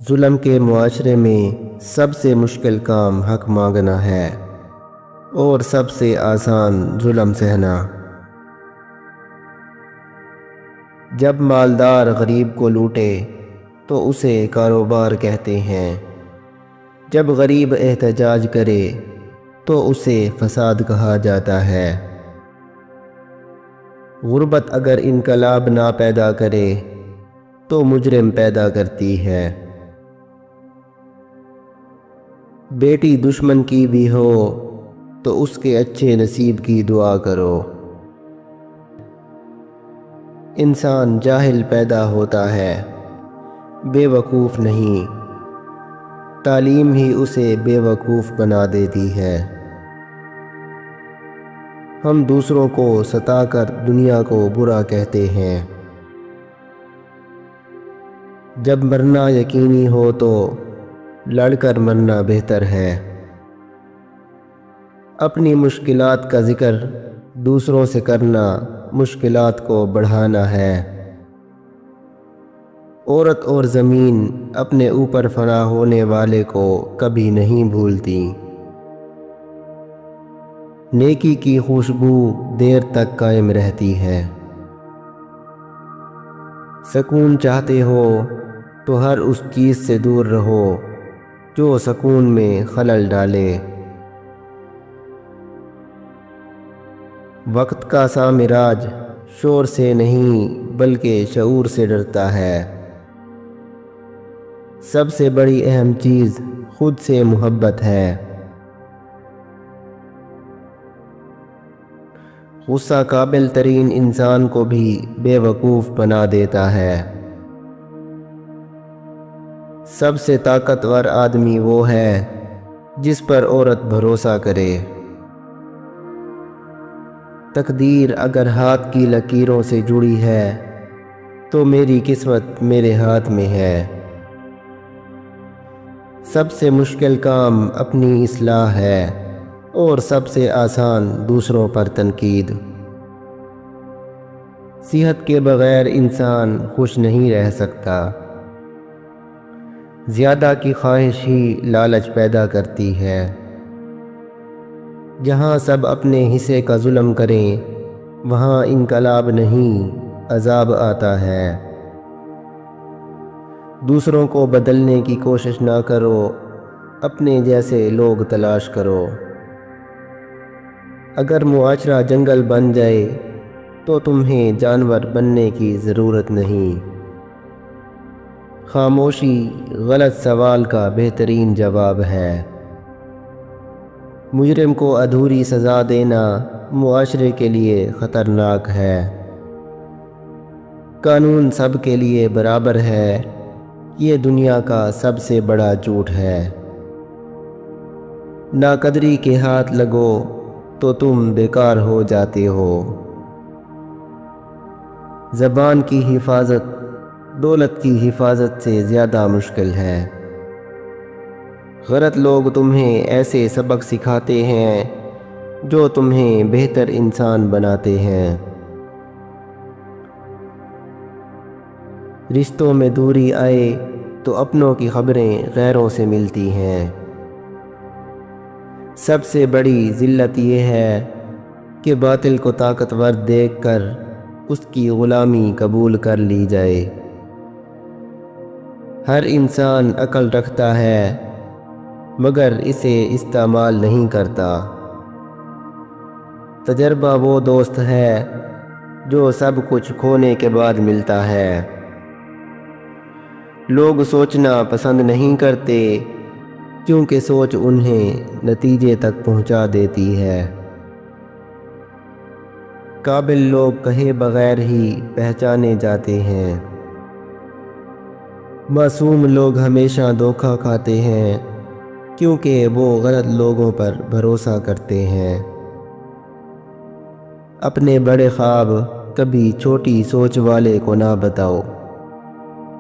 ظلم کے معاشرے میں سب سے مشکل کام حق مانگنا ہے اور سب سے آسان ظلم سہنا۔ جب مالدار غریب کو لوٹے تو اسے کاروبار کہتے ہیں، جب غریب احتجاج کرے تو اسے فساد کہا جاتا ہے۔ غربت اگر انقلاب نہ پیدا کرے تو مجرم پیدا کرتی ہے۔ بیٹی دشمن کی بھی ہو تو اس کے اچھے نصیب کی دعا کرو۔ انسان جاہل پیدا ہوتا ہے، بے وقوف نہیں۔ تعلیم ہی اسے بے وقوف بنا دیتی ہے۔ ہم دوسروں کو ستا کر دنیا کو برا کہتے ہیں۔ جب مرنا یقینی ہو تو لڑ کر مرنا بہتر ہے۔ اپنی مشکلات کا ذکر دوسروں سے کرنا مشکلات کو بڑھانا ہے۔ عورت اور زمین اپنے اوپر فنا ہونے والے کو کبھی نہیں بھولتی۔ نیکی کی خوشبو دیر تک قائم رہتی ہے۔ سکون چاہتے ہو تو ہر اس چیز سے دور رہو جو سکون میں خلل ڈالے۔ وقت کا سامراج شور سے نہیں بلکہ شعور سے ڈرتا ہے۔ سب سے بڑی اہم چیز خود سے محبت ہے۔ غصہ قابل ترین انسان کو بھی بے وقوف بنا دیتا ہے۔ سب سے طاقتور آدمی وہ ہے جس پر عورت بھروسہ کرے۔ تقدیر اگر ہاتھ کی لکیروں سے جڑی ہے تو میری قسمت میرے ہاتھ میں ہے۔ سب سے مشکل کام اپنی اصلاح ہے اور سب سے آسان دوسروں پر تنقید۔ صحت کے بغیر انسان خوش نہیں رہ سکتا۔ زیادہ کی خواہش ہی لالچ پیدا کرتی ہے۔ جہاں سب اپنے حصے کا ظلم کریں وہاں انقلاب نہیں عذاب آتا ہے۔ دوسروں کو بدلنے کی کوشش نہ کرو، اپنے جیسے لوگ تلاش کرو۔ اگر معاشرہ جنگل بن جائے تو تمہیں جانور بننے کی ضرورت نہیں۔ خاموشی غلط سوال کا بہترین جواب ہے۔ مجرم کو ادھوری سزا دینا معاشرے کے لیے خطرناک ہے۔ قانون سب کے لیے برابر ہے، یہ دنیا کا سب سے بڑا جھوٹ ہے۔ ناقدری کے ہاتھ لگو تو تم بیکار ہو جاتے ہو۔ زبان کی حفاظت دولت کی حفاظت سے زیادہ مشکل ہے۔ غلط لوگ تمہیں ایسے سبق سکھاتے ہیں جو تمہیں بہتر انسان بناتے ہیں۔ رشتوں میں دوری آئے تو اپنوں کی خبریں غیروں سے ملتی ہیں۔ سب سے بڑی ذلت یہ ہے کہ باطل کو طاقتور دیکھ کر اس کی غلامی قبول کر لی جائے۔ ہر انسان عقل رکھتا ہے مگر اسے استعمال نہیں کرتا۔ تجربہ وہ دوست ہے جو سب کچھ کھونے کے بعد ملتا ہے۔ لوگ سوچنا پسند نہیں کرتے کیونکہ سوچ انہیں نتیجے تک پہنچا دیتی ہے۔ قابل لوگ کہے بغیر ہی پہچانے جاتے ہیں۔ معصوم لوگ ہمیشہ دھوکہ کھاتے ہیں کیونکہ وہ غلط لوگوں پر بھروسہ کرتے ہیں۔ اپنے بڑے خواب کبھی چھوٹی سوچ والے کو نہ بتاؤ۔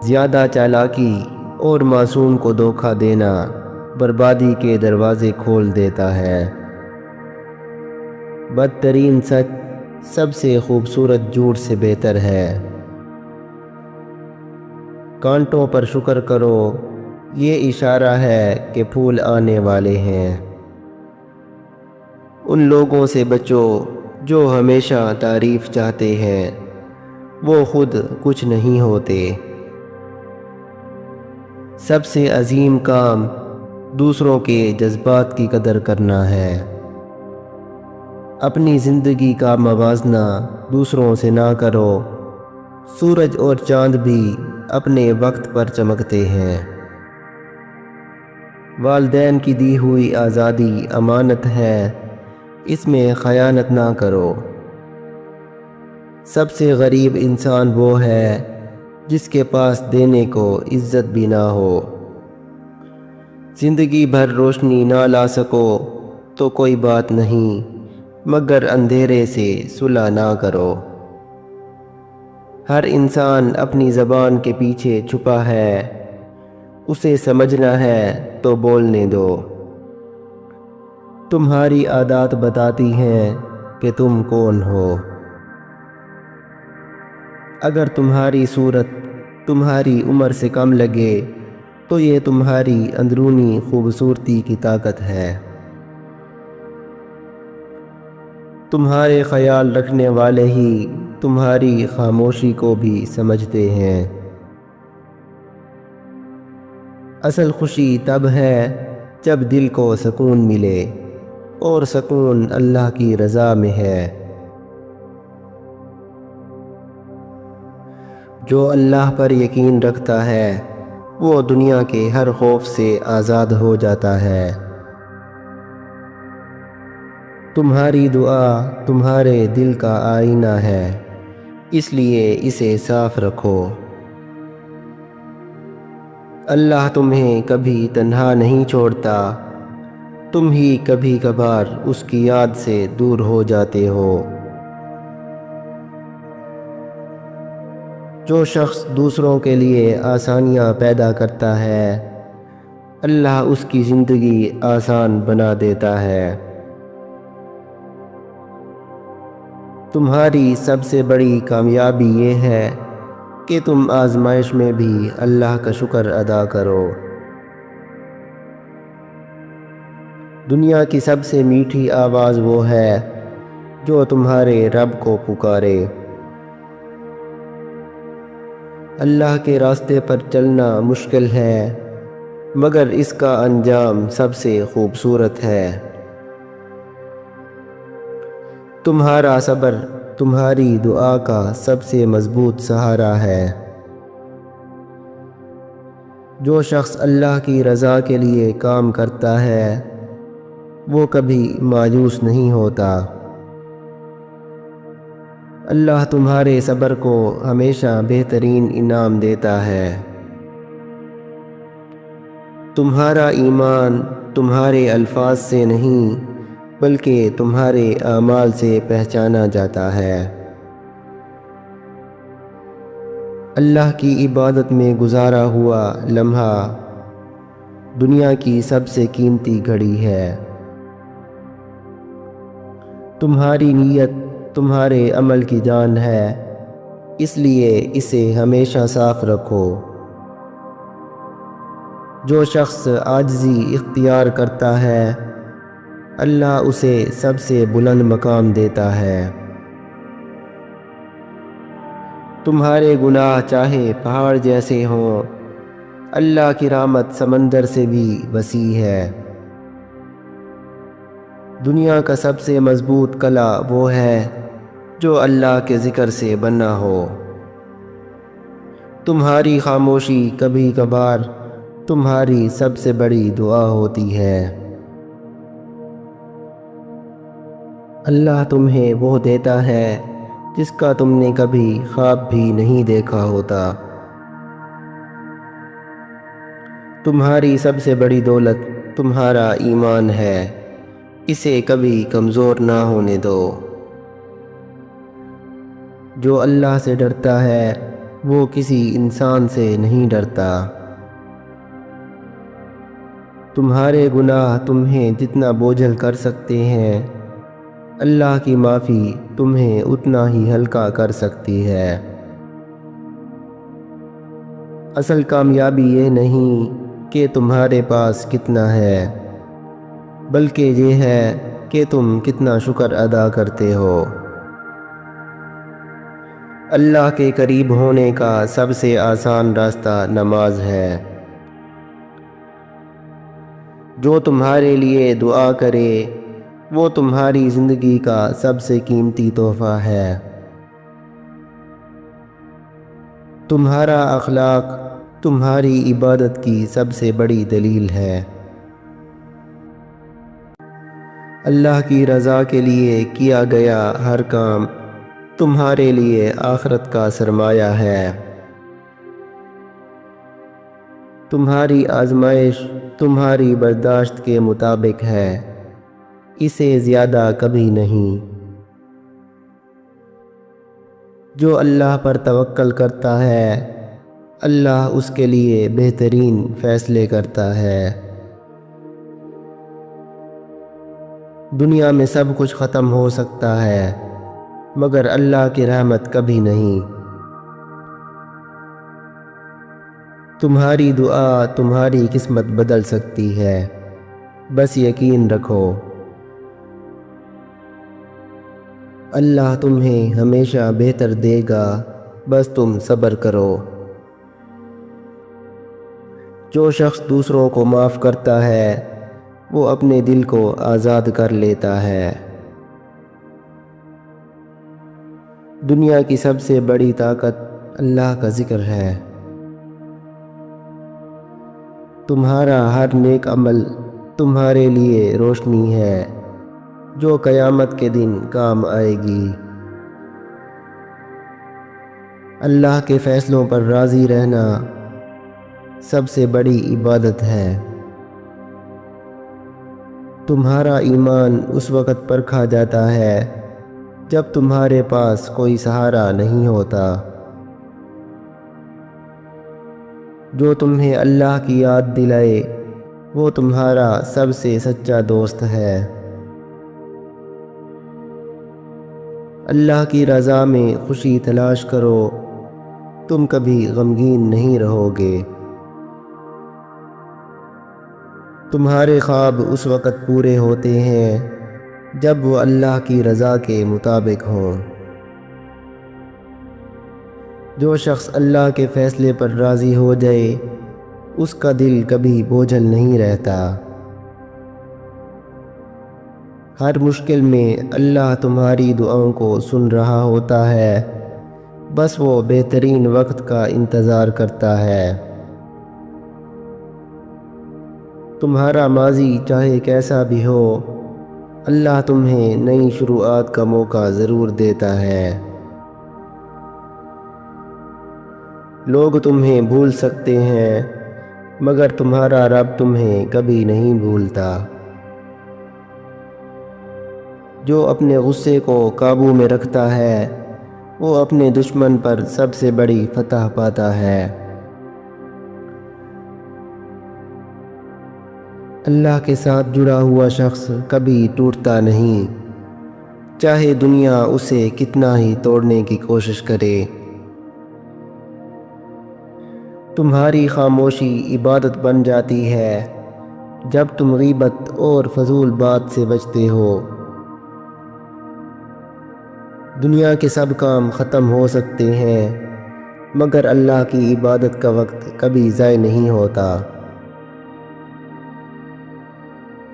زیادہ چالاکی اور معصوم کو دھوکہ دینا بربادی کے دروازے کھول دیتا ہے۔ بدترین سچ سب سے خوبصورت جھوٹ سے بہتر ہے۔ کانٹوں پر شکر کرو یہ اشارہ ہے کہ پھول آنے والے ہیں۔ ان لوگوں سے بچو جو ہمیشہ تعریف چاہتے ہیں، وہ خود کچھ نہیں ہوتے۔ سب سے عظیم کام دوسروں کے جذبات کی قدر کرنا ہے۔ اپنی زندگی کا موازنہ دوسروں سے نہ کرو۔ سورج اور چاند بھی اپنے وقت پر چمکتے ہیں۔ والدین کی دی ہوئی آزادی امانت ہے، اس میں خیانت نہ کرو۔ سب سے غریب انسان وہ ہے جس کے پاس دینے کو عزت بھی نہ ہو۔ زندگی بھر روشنی نہ لا سکو تو کوئی بات نہیں، مگر اندھیرے سے صلح نہ کرو۔ ہر انسان اپنی زبان کے پیچھے چھپا ہے، اسے سمجھنا ہے تو بولنے دو۔ تمہاری عادات بتاتی ہیں کہ تم کون ہو۔ اگر تمہاری صورت تمہاری عمر سے کم لگے تو یہ تمہاری اندرونی خوبصورتی کی طاقت ہے۔ تمہارے خیال رکھنے والے ہی تمہاری خاموشی کو بھی سمجھتے ہیں۔ اصل خوشی تب ہے جب دل کو سکون ملے، اور سکون اللہ کی رضا میں ہے۔ جو اللہ پر یقین رکھتا ہے وہ دنیا کے ہر خوف سے آزاد ہو جاتا ہے۔ تمہاری دعا تمہارے دل کا آئینہ ہے، اس لیے اسے صاف رکھو۔ اللہ تمہیں کبھی تنہا نہیں چھوڑتا، تم ہی کبھی کبھار اس کی یاد سے دور ہو جاتے ہو۔ جو شخص دوسروں کے لیے آسانیاں پیدا کرتا ہے، اللہ اس کی زندگی آسان بنا دیتا ہے۔ تمہاری سب سے بڑی کامیابی یہ ہے کہ تم آزمائش میں بھی اللہ کا شکر ادا کرو۔ دنیا کی سب سے میٹھی آواز وہ ہے جو تمہارے رب کو پکارے۔ اللہ کے راستے پر چلنا مشکل ہے، مگر اس کا انجام سب سے خوبصورت ہے۔ تمہارا صبر تمہاری دعا کا سب سے مضبوط سہارا ہے۔ جو شخص اللہ کی رضا کے لیے کام کرتا ہے وہ کبھی مایوس نہیں ہوتا۔ اللہ تمہارے صبر کو ہمیشہ بہترین انعام دیتا ہے۔ تمہارا ایمان تمہارے الفاظ سے نہیں بلکہ تمہارے اعمال سے پہچانا جاتا ہے۔ اللہ کی عبادت میں گزارا ہوا لمحہ دنیا کی سب سے قیمتی گھڑی ہے۔ تمہاری نیت تمہارے عمل کی جان ہے، اس لیے اسے ہمیشہ صاف رکھو۔ جو شخص عاجزی اختیار کرتا ہے اللہ اسے سب سے بلند مقام دیتا ہے۔ تمہارے گناہ چاہے پہاڑ جیسے ہوں، اللہ کی رحمت سمندر سے بھی وسیع ہے۔ دنیا کا سب سے مضبوط قلعہ وہ ہے جو اللہ کے ذکر سے بنا ہو۔ تمہاری خاموشی کبھی کبھار تمہاری سب سے بڑی دعا ہوتی ہے۔ اللہ تمہیں وہ دیتا ہے جس کا تم نے کبھی خواب بھی نہیں دیکھا ہوتا۔ تمہاری سب سے بڑی دولت تمہارا ایمان ہے، اسے کبھی کمزور نہ ہونے دو۔ جو اللہ سے ڈرتا ہے وہ کسی انسان سے نہیں ڈرتا۔ تمہارے گناہ تمہیں جتنا بوجھل کر سکتے ہیں، اللہ کی معافی تمہیں اتنا ہی ہلکا کر سکتی ہے۔ اصل کامیابی یہ نہیں کہ تمہارے پاس کتنا ہے، بلکہ یہ ہے کہ تم کتنا شکر ادا کرتے ہو۔ اللہ کے قریب ہونے کا سب سے آسان راستہ نماز ہے۔ جو تمہارے لیے دعا کرے وہ تمہاری زندگی کا سب سے قیمتی تحفہ ہے۔ تمہارا اخلاق تمہاری عبادت کی سب سے بڑی دلیل ہے۔ اللہ کی رضا کے لیے کیا گیا ہر کام تمہارے لیے آخرت کا سرمایہ ہے۔ تمہاری آزمائش تمہاری برداشت کے مطابق ہے، اسے زیادہ کبھی نہیں۔ جو اللہ پر توکل کرتا ہے اللہ اس کے لیے بہترین فیصلے کرتا ہے۔ دنیا میں سب کچھ ختم ہو سکتا ہے مگر اللہ کی رحمت کبھی نہیں۔ تمہاری دعا تمہاری قسمت بدل سکتی ہے، بس یقین رکھو۔ اللہ تمہیں ہمیشہ بہتر دے گا، بس تم صبر کرو۔ جو شخص دوسروں کو معاف کرتا ہے وہ اپنے دل کو آزاد کر لیتا ہے۔ دنیا کی سب سے بڑی طاقت اللہ کا ذکر ہے۔ تمہارا ہر نیک عمل تمہارے لیے روشنی ہے جو قیامت کے دن کام آئے گی۔ اللہ کے فیصلوں پر راضی رہنا سب سے بڑی عبادت ہے۔ تمہارا ایمان اس وقت پرکھا جاتا ہے جب تمہارے پاس کوئی سہارا نہیں ہوتا۔ جو تمہیں اللہ کی یاد دلائے وہ تمہارا سب سے سچا دوست ہے۔ اللہ کی رضا میں خوشی تلاش کرو، تم کبھی غمگین نہیں رہو گے۔ تمہارے خواب اس وقت پورے ہوتے ہیں جب وہ اللہ کی رضا کے مطابق ہوں۔ جو شخص اللہ کے فیصلے پر راضی ہو جائے اس کا دل کبھی بوجھل نہیں رہتا۔ ہر مشکل میں اللہ تمہاری دعاؤں کو سن رہا ہوتا ہے، بس وہ بہترین وقت کا انتظار کرتا ہے۔ تمہارا ماضی چاہے کیسا بھی ہو اللہ تمہیں نئی شروعات کا موقع ضرور دیتا ہے۔ لوگ تمہیں بھول سکتے ہیں مگر تمہارا رب تمہیں کبھی نہیں بھولتا۔ جو اپنے غصے کو قابو میں رکھتا ہے وہ اپنے دشمن پر سب سے بڑی فتح پاتا ہے۔ اللہ کے ساتھ جڑا ہوا شخص کبھی ٹوٹتا نہیں، چاہے دنیا اسے کتنا ہی توڑنے کی کوشش کرے۔ تمہاری خاموشی عبادت بن جاتی ہے جب تم غیبت اور فضول بات سے بچتے ہو۔ دنیا کے سب کام ختم ہو سکتے ہیں مگر اللہ کی عبادت کا وقت کبھی ضائع نہیں ہوتا۔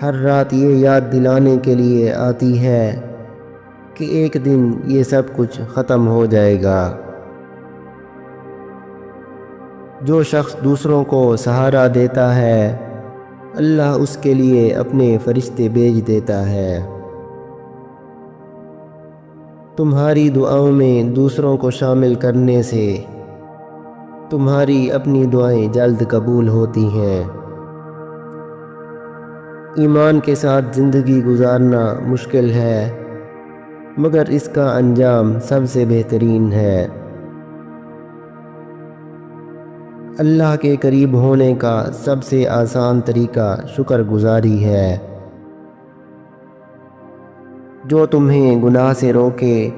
ہر رات یہ یاد دلانے کے لیے آتی ہے کہ ایک دن یہ سب کچھ ختم ہو جائے گا۔ جو شخص دوسروں کو سہارا دیتا ہے اللہ اس کے لیے اپنے فرشتے بھیج دیتا ہے۔ تمہاری دعاؤں میں دوسروں کو شامل کرنے سے تمہاری اپنی دعائیں جلد قبول ہوتی ہیں۔ ایمان کے ساتھ زندگی گزارنا مشکل ہے مگر اس کا انجام سب سے بہترین ہے۔ اللہ کے قریب ہونے کا سب سے آسان طریقہ شکر گزاری ہے۔ جو تمہیں گناہ سے روکے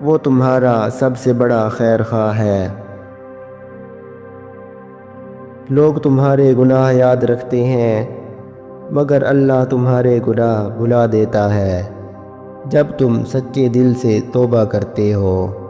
وہ تمہارا سب سے بڑا خیر خواہ ہے۔ لوگ تمہارے گناہ یاد رکھتے ہیں مگر اللہ تمہارے گناہ بھلا دیتا ہے جب تم سچے دل سے توبہ کرتے ہو۔